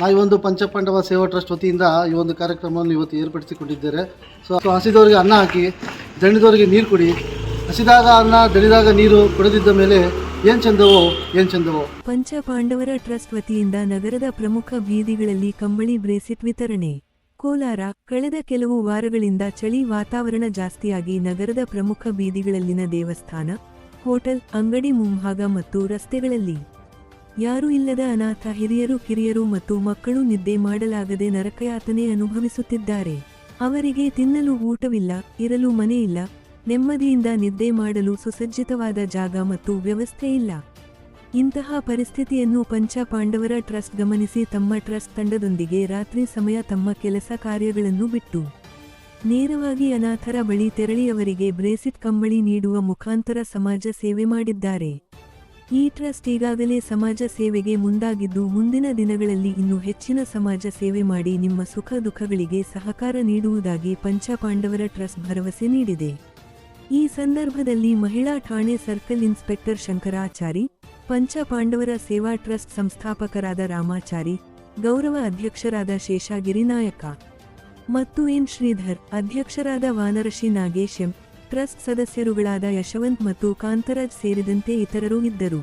ಈ ಒಂದು ಪಂಚಪಾಂಡವ ಸೇವಾ ಟ್ರಸ್ಟ್ ವತಿಯಿಂದ ಈ ಒಂದು ಕಾರ್ಯಕ್ರಮವನ್ನು ಇವತ್ತು ಏರ್ಪಡಿಸಿಕೊಂಡಿದ್ದಾರೆ. ಸೊ ಹಸಿದವರಿಗೆ ಅನ್ನ ಹಾಕಿ, ದಣಿದವರಿಗೆ ನೀರು ಕೊಡಿ. ಹಸಿದಾಗ ಅನ್ನ, ದಣಿದಾಗ ನೀರು ಕೊಡದಿದ್ದ ಮೇಲೆ ಏನ್ ಚಂದವೋ. ಪಂಚಪಾಂಡವರ ಟ್ರಸ್ಟ್ ವತಿಯಿಂದ ನಗರದ ಪ್ರಮುಖ ಬೀದಿಗಳಲ್ಲಿ ಕಂಬಳಿ ಬ್ರೇಸಿಟ್ ವಿತರಣೆ. ಕೋಲಾರ. ಕಳೆದ ಕೆಲವು ವಾರಗಳಿಂದ ಚಳಿ ವಾತಾವರಣ ಜಾಸ್ತಿಯಾಗಿ ನಗರದ ಪ್ರಮುಖ ಬೀದಿಗಳಲ್ಲಿನ ದೇವಸ್ಥಾನ, ಹೋಟೆಲ್, ಅಂಗಡಿ ಮುಂಭಾಗ ಮತ್ತು ರಸ್ತೆಗಳಲ್ಲಿ ಯಾರೂ ಇಲ್ಲದ ಅನಾಥ ಹಿರಿಯರು, ಕಿರಿಯರು ಮತ್ತು ಮಕ್ಕಳು ನಿದ್ದೆ ಮಾಡಲಾಗದೆ ನರಕಯಾತನೆ ಅನುಭವಿಸುತ್ತಿದ್ದಾರೆ. ಅವರಿಗೆ ತಿನ್ನಲು ಊಟವಿಲ್ಲ, ಇರಲು ಮನೆಯಿಲ್ಲ, ನೆಮ್ಮದಿಯಿಂದ ನಿದ್ದೆ ಮಾಡಲು ಸುಸಜ್ಜಿತವಾದ ಜಾಗ ಮತ್ತು ವ್ಯವಸ್ಥೆ ಇಲ್ಲ. ಇಂತಹ ಪರಿಸ್ಥಿತಿಯನ್ನು ಪಂಚಪಾಂಡವರ ಟ್ರಸ್ಟ್ ಗಮನಿಸಿ ತಮ್ಮ ಟ್ರಸ್ಟ್ ತಂಡದೊಂದಿಗೆ ರಾತ್ರಿ ಸಮಯ ತಮ್ಮ ಕೆಲಸ ಕಾರ್ಯಗಳನ್ನು ಬಿಟ್ಟು ನೇರವಾಗಿ ಅನಾಥರ ಬಳಿ ತೆರಳಿ ಅವರಿಗೆ ಬ್ರೇಸಿಟ್ ಕಂಬಳಿ ನೀಡುವ ಮುಖಾಂತರ ಸಮಾಜ ಸೇವೆ ಮಾಡಿದ್ದಾರೆ. ಈ ಟ್ರಸ್ಟ್ ಈಗಾಗಲೇ ಸಮಾಜ ಸೇವೆಗೆ ಮುಂದಾಗಿದ್ದು ಮುಂದಿನ ದಿನಗಳಲ್ಲಿ ಇನ್ನೂ ಹೆಚ್ಚಿನ ಸಮಾಜ ಸೇವೆ ಮಾಡಿ ನಿಮ್ಮ ಸುಖ ದುಃಖಗಳಿಗೆ ಸಹಕಾರ ನೀಡುವುದಾಗಿ ಪಂಚಪಾಂಡವರ ಟ್ರಸ್ಟ್ ಭರವಸೆ ನೀಡಿದೆ. ಈ ಸಂದರ್ಭದಲ್ಲಿ ಮಹಿಳಾ ಠಾಣೆ ಸರ್ಕಲ್ ಇನ್ಸ್ಪೆಕ್ಟರ್ ಶಂಕರಾಚಾರಿ, ಪಂಚಪಾಂಡವರ ಸೇವಾ ಟ್ರಸ್ಟ್ ಸಂಸ್ಥಾಪಕರಾದ ರಾಮಾಚಾರಿ, ಗೌರವ ಅಧ್ಯಕ್ಷರಾದ ಶೇಷಾಗಿರಿ ನಾಯಕ ಮತ್ತು ಎನ್ ಶ್ರೀಧರ್, ಅಧ್ಯಕ್ಷರಾದ ವಾನರಶಿ ನಾಗೇಶ್ ಎಂ, ಟ್ರಸ್ಟ್ ಸದಸ್ಯರುಗಳಾದ ಯಶವಂತ್ ಮತ್ತು ಕಾಂತರಾಜ್ ಸೇರಿದಂತೆ ಇತರರು ಇದ್ದರು.